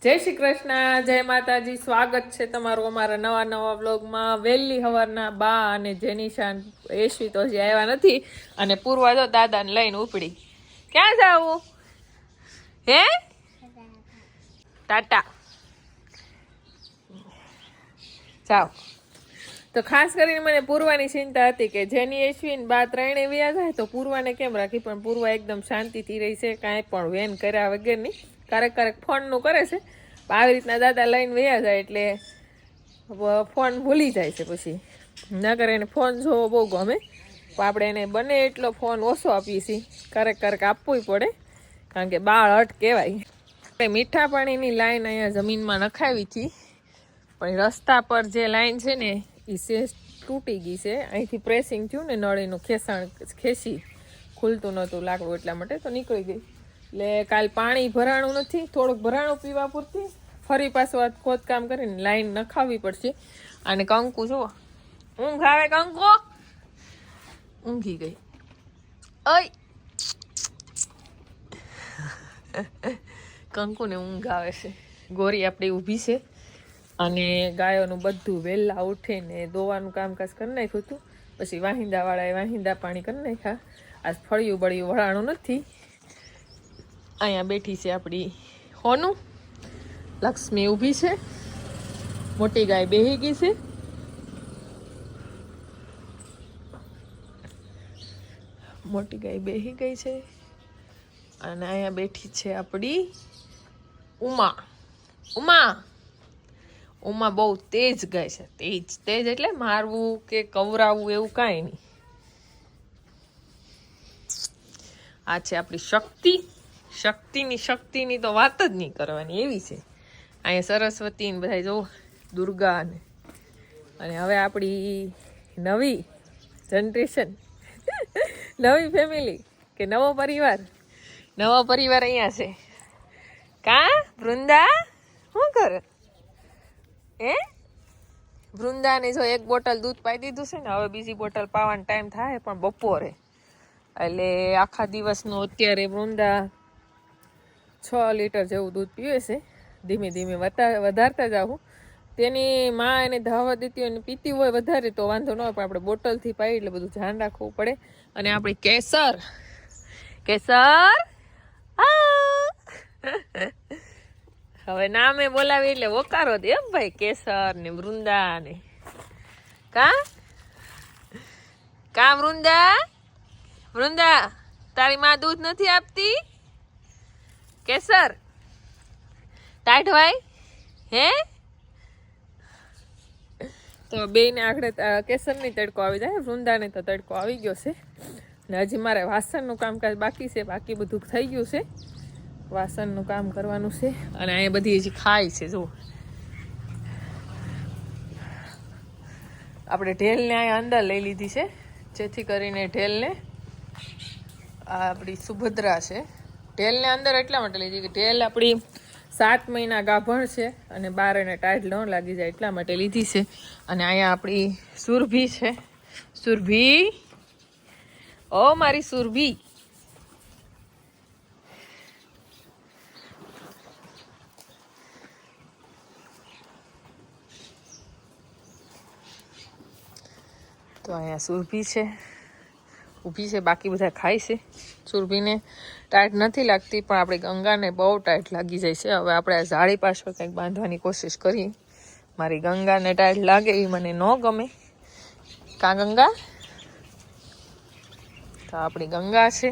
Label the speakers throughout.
Speaker 1: જય શ્રી કૃષ્ણ, જય માતાજી. સ્વાગત છે તમારું અમારા નવા વ્લોગમાં. વહેલી સવારના બા અને જેનિશાન એશવી તો હજી આવ્યા નથી અને પૂર્વા તો દાદાને લઈને ઉપડી. ક્યાં જાવું? હે ટાટા જાઓ. તો ખાસ કરીને મને પૂર્વાની ચિંતા હતી કે જેની એશવીન બા ત્રણે વ્યા જાય તો પૂર્વાને કેમ રાખી, પણ પૂર્વા એકદમ શાંતિથી રહી છે, કાંઈ પણ વેન કર્યા વગરની. ક્યારેક ફોનનું કરે છે, આવી રીતના દાદા લઈને વયા જાય એટલે ફોન ભૂલી જાય છે. પછી ના કરે એને ફોન જોવો બહુ ગમે, પણ આપણે એને બને એટલો ફોન ઓછો આપીએ છીએ. ક્યારેક આપવું પડે, કારણ કે બાળ હટ કહેવાય. મીઠા પાણીની લાઈન અહીંયા જમીનમાં નખાવી હતી, પણ રસ્તા પર જે લાઈન છે ને એ સેજ તૂટી ગઈ છે. અહીંથી પ્રેસિંગ થયું ને નળીનું ખેંચી ખુલતું નહોતું લાકડું, એટલા માટે તો નીકળી ગઈ. એટલે કાલ પાણી ભરાણું નથી, થોડુંક ભરાણું પીવા પૂરતી. ફરી પાછું ખોદકામ કરીને લાઈન નખાવવી પડશે. અને કંકુ જુઓ, ઊંઘ આવે કંકુ? ઊંઘી ગઈ. ઓય કંકુને ઊંઘ આવે છે. ગોરી આપણી ઊભી છે અને ગાયોનું બધું વહેલા ઉઠીને દોવાનું કામકાજ કરી નાખ્યું હતું. પછી વાહિંદાવાળાએ વાહિંદા પાણી કરી નાખ્યા. આજ ફળિયું બળિયું વળાણું નથી. અહીંયા બેઠી છે આપણી હોનું. લક્ષ્મી ઊભી છે, મોટી ગાય બેહી ગઈ છે. મોટી ગાય બેહી ગઈ છે અને અહીંયા બેઠી છે આપણી ઉમા. ઉમા બહુ તેજ ગાય છે. તેજ એટલે મારવું કે કવરાવવું એવું કાંઈ નહીં. આ છે આપણી શક્તિની તો વાત જ નહીં કરવાની, એવી છે. અહીંયા સરસ્વતી ને બધા જો દુર્ગા અને હવે આપણી નવી જનરેશન, નવી ફેમિલી કે નવો પરિવાર અહીંયા છે. કા વૃંદા શું કરે? વૃંદાને જો એક બોટલ દૂધ પાઈ દીધું છે ને, હવે બીજી બોટલ પાવાનો ટાઈમ થાય પણ બપોરે. એટલે આખા દિવસનું અત્યારે વૃંદા 6 લીટર જેવું દૂધ પીવે છે. ધીમે ધીમે વધારતા જાઉં. તેની માં એને ધાવા દેતી હોય અને પીતી હોય વધારે તો વાંધો ન હોય, પણ આપણે બોટલથી પાઈ એટલે બધું ધ્યાન રાખવું પડે. અને આપણી કેસર હવે નામે બોલાવી એટલે ઓકારો દે એમ ભાઈ. કેસર ને વૃંદા ને કા વૃંદા તારી માં દૂધ નથી આપતી? કેસર ટાઈટ ભાઈ હે? તો બેયને આગળ કેસરની તડકો આવી જાય, વૃંદાને તો તડકો આવી ગયો છે. ને હજી મારે વાસણનું કામકાજ બાકી છે, બાકી બધું થઈ ગયું છે. વાસણનું કામ કરવાનું છે. અને અહીંયા બધી હજી ખાય છે. જો આપણે ઢેલને અહીંયા અંદર લઈ લીધી છે, જેથી કરીને ઢેલને આપણી સુભદ્રા છે. ઢેલને અંદર એટલા માટે લીધી કે ઢેલ આપણી 7 મહિના ગાભણ છે અને 12 એને ટાઈટ ન લાગી જાય એટલા માટે લીધી છે. અને અહીંયા આપણી સુરભી છે. સુરભી, ઓ મારી સુરભી. તો અહીંયા સુરભી છે, ઊભી છે. બાકી બધા ખાય છે. સુરભીને ટાઈટ નથી લાગતી, પણ આપણી ગંગાને બહુ ટાઈટ લાગી જાય છે. હવે આપણે આ ઝાડી પાછળ કંઈક બાંધવાની કોશિશ કરી. મારી ગંગાને ટાઈટ લાગે એ મને ન ગમે. કા ગંગા? તો આપણી ગંગા છે.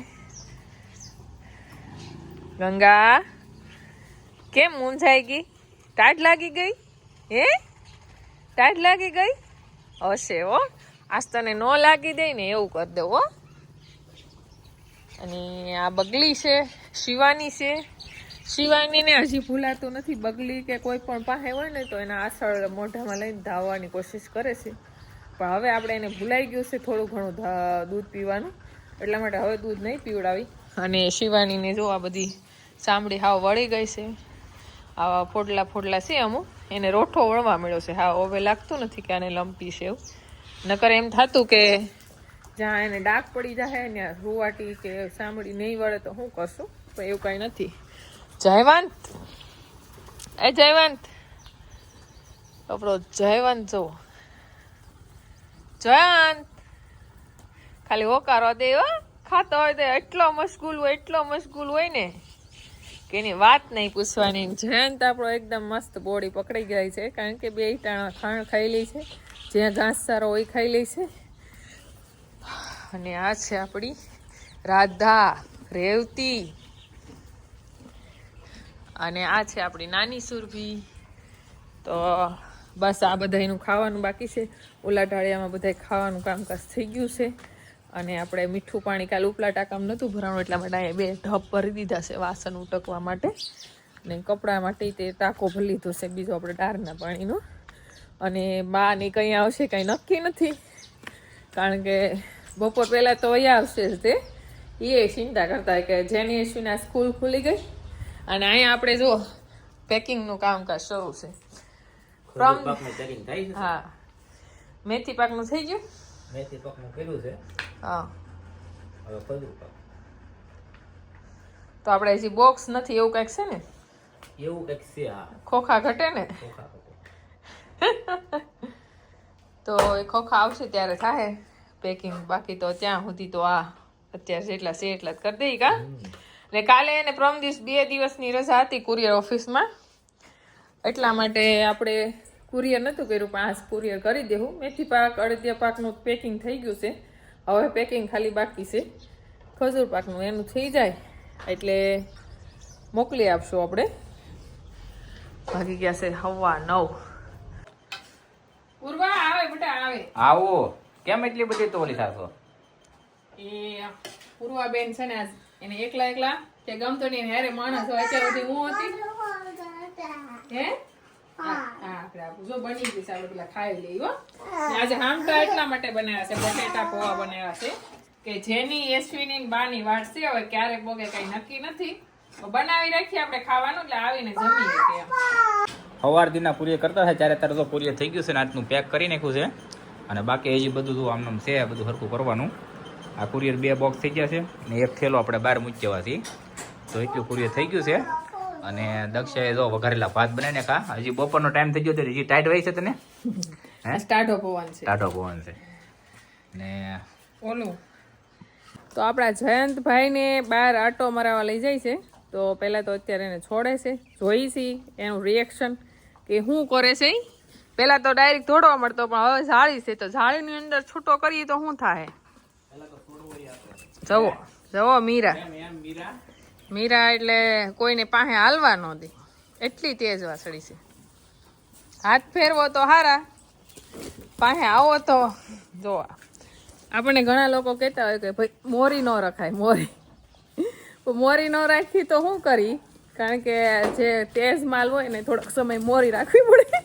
Speaker 1: ગંગા કેમ મૂંઝાઈ ગઈ? ટાઈટ લાગી ગઈ? ટાઈટ લાગી ગઈ હશે હો. આજ તને ન લાગી દે ને એવું કરી દો હો. અને આ બગલી છે, શિવાની છે. શિવાનીને હજી ભૂલાતું નથી. બગલી કે કોઈ પણ પાસે હોય ને તો એના આસળ મોઢામાં લઈને ધાવવાની કોશિશ કરે છે, પણ હવે આપણે એને ભૂલાઈ ગયું છે થોડું ઘણું દૂધ પીવાનું, એટલા માટે હવે દૂધ નહીં પીવડાવી. અને શિવાનીને જો આ બધી ચામડી હાવ વળી ગઈ છે, આવા ફોડલા છે અમુક. એને રોઠો વળવા મળ્યો છે. હા, હવે લાગતું નથી કે આને લંપી છે એવું. નકર એમ થતું કે જ્યાં એને ડાઘ પડી જાય ને રૂવાટી કે ચામડી નહીં વળે તો શું કરશું, પણ એવું કાંઈ નથી. જયવંત એ જયવંત આપણો જયવંત જો જયંત ખાલી હોકારો દે હો ખાતો હોય તો એટલો મશગુલ હોય ને કે એની વાત નહીં પૂછવાની. જયંત આપણો એકદમ મસ્ત બોડી પકડી ગઈ છે કારણ કે 2 ટાણા ખાણ ખાઈ લે છે, જ્યાં ઘાસ સારો હોય ખાઈ લે છે. અને આ છે આપણી રાધા રેવતી અને આ છે આપણી નાની સુરભી. તો બસ આ બધાનું ખાવાનું બાકી છે. ઓલા ઢાળિયામાં બધા ખાવાનું કામકાજ થઈ ગયું છે અને આપણે મીઠું પાણી કાલે ઉપલા ટાંકામાં નહોતું ભરાણું એટલા માટે અહીંયા 2 ઢબ ભરી દીધા છે વાસણ ઉટકવા માટે અને કપડાં માટે તે ટાંકો ભરી લીધો છે બીજો આપણે ડારના પાણીનો. અને બા ને કંઈ આવશે કંઈ નક્કી નથી કારણ કે બપોર પહેલાં તો અહીંયા આવશે જ તે એ ચિંતા કરતા હોય કે જેની યશ્વીના સ્કૂલ ખુલી ગઈ અને અહીંયા આપણે જો પેકિંગનું કામકાજ શરૂ છે. હા મેથી પાકનું થઈ ગયું.
Speaker 2: મેથી પાકનું કર્યું છે.
Speaker 1: હા
Speaker 2: હવે ખજૂર પાક.
Speaker 1: તો આપણે હજી બોક્સ નથી એવું કંઈક છે ને?
Speaker 2: એવું કંઈક છે. હા
Speaker 1: ખોખા ઘટે ને
Speaker 2: ખોખા ઘટે.
Speaker 1: તો એ ખોખા આવશે ત્યારે થાય પેકિંગ. બાકી તો ત્યાં સુધી તો આ અત્યારે જેટલા છે એટલા જ કરી દઈ કા. ને કાલે એને પ્રમ દિવસ 2 દિવસની રજા હતી કુરિયર ઓફિસમાં એટલા માટે આપણે કુરિયર નહોતું કર્યું પણ આ કુરિયર કરી દેવું. મેથી પાક અડદિયા પાકનું પેકિંગ થઈ ગયું છે, હવે પેકિંગ ખાલી બાકી છે ખજૂર પાકનું. એનું થઈ જાય એટલે મોકલી આપશું આપણે. ભાગી ગયા છે 9:15. પૂર્વા આવે બેટા આવે.
Speaker 2: આવો કેમ એટલી બધી તોલી થાશો?
Speaker 1: એ પૂર્વા બેન છે ને આજ એને એકલા કે ગમતો નહીં હારે માણસ હોય અત્યાર સુધી હું હતી હે જો બની ગઈ છે આપણે પેલા ખાઈ લઈ હો. આજે હામટા એટલા માટે બનાવ્યા છે બટેટા પૌવા બનાવ્યા છે કે જેની યશ્વીની બાની વાટ છે હવે ક્યારે પોગે કઈ નક્કી નથી બનાવી રાખીએ આપણે ખાવાનું એટલે આવીને જમીએ કે એમ.
Speaker 2: સવાર દિના કુરિયર કરતા હતા ત્યારે તારે તો કુરિયર થઈ ગયું છે ને આજનું પેક કરી નાખ્યું છે અને બાકી હજી બધું તો આમનામ છે બધું સરખું કરવાનું. આ કુરિયર 2 બોક્સ થઈ ગયા છે ને 1 થેલો આપણે બહાર મૂકી જવાથી તો એટલું કુરિયર થઈ ગયું છે. અને દક્ષાએ જો વઘારેલા ભાત બનાવીને ખા. હજી બપોરનો ટાઈમ થઈ ગયો તો હજી ટાઈટ હોય છે તને? હે
Speaker 1: ટાઢો પવન છે.
Speaker 2: ટાઢો પવન છે ને
Speaker 1: ઓલું તો આપણા જયંતભાઈને બહાર આટો મરાવા લઈ જાય છે. તો પહેલાં તો અત્યારે એને છોડે છે, જોઈ છી એનું રિએક્શન કે શું કરે છે. પહેલાં તો ડાયરેક્ટ દોડવા મળતો પણ હવે ઝાડી છે તો ઝાડીની અંદર છૂટો કરીએ તો શું થાય? જવો મીરા એટલે કોઈને પાસે હાલવા ન દે એટલી તેજ વાસળી છે. હાથ ફેરવો તો હારા, પાસે આવો તો જોવા. આપણને ઘણા લોકો કહેતા હોય કે ભાઈ મોરી ન રખાય, મોરી ન રાખી તો શું કરી કારણ કે જે તેજ માલ હોય ને થોડોક સમય મોરી રાખવી પડે.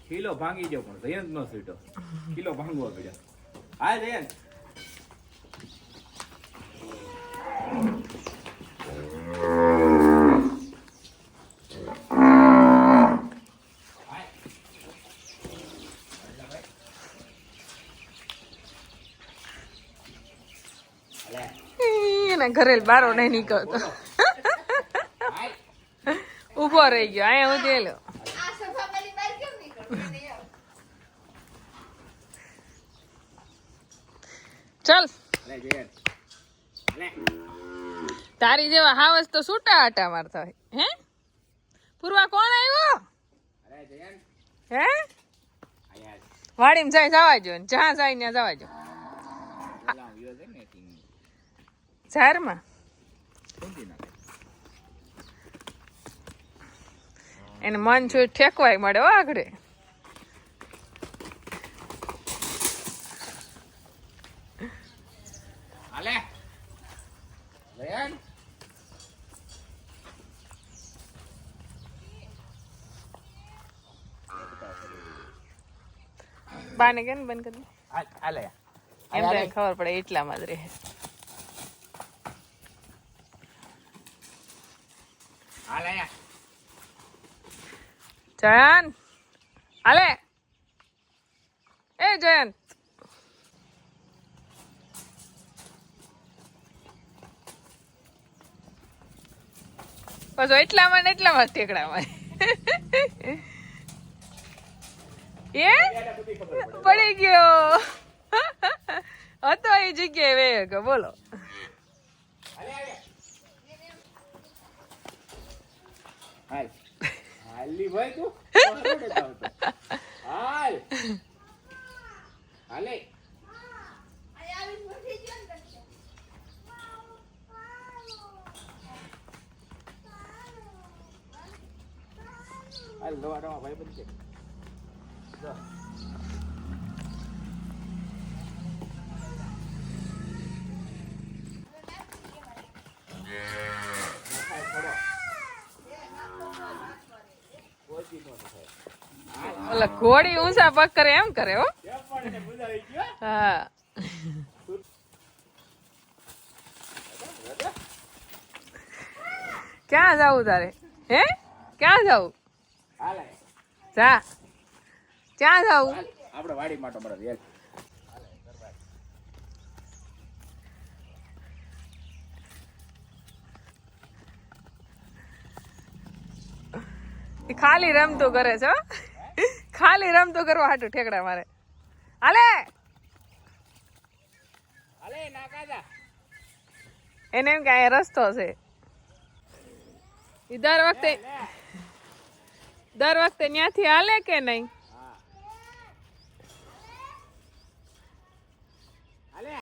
Speaker 2: કિલો ભાંગી ગયો પણ જયંત નો છૂટો. કિલો ભાંગવો પડ્યો. હા જયંત
Speaker 1: એના ઘરે બારો નહીં નીકળતો ઉભો રહી ગયો અહીંયા હું દેલો. ચલ તારી જેવા હાવસ તો છૂટા આટા મારતા હોય. હે પૂર્વા કોણ આવ્યો? હે વાડીમાં જાય જવા જો જ્યાં જાય ત્યાં જવા જો. ઝારમાં એને મન છું ઠેકવાય મળે હો આગળ. બાને કે બંધ કરી એમ તો ખબર પડે એટલામાં જ રહે. જયંત હાલે એ જયંત પાછો એટલામાં ને એટલામાં ઠેકડા મારે એ પડી ગયો હતો એ જગ્યાએ વે ગયો બોલો
Speaker 2: હાલ હાલી ભાઈ તું હાલ હાલે હાલ નવા નવા ભાઈ બનશે
Speaker 1: ઓલા ઘોડી ઊંચા પગ કરે એમ કરે હો હા ક્યાં જાવું તારે હે ક્યાં જાવું
Speaker 2: હાલ
Speaker 1: જા ક્યાં જાવું
Speaker 2: આપણે વાડી માટો મરદ યાર
Speaker 1: ખાલી રમતું કરે છે હો. ખાલી રમતું કરવા હાટું ઠેકડા મારે હાલે
Speaker 2: હાલે નાકા જા
Speaker 1: એને એમ કે અહીંયા રસ્તો છે ઈ દર વખતે ત્યાંથી હાલે કે નહીં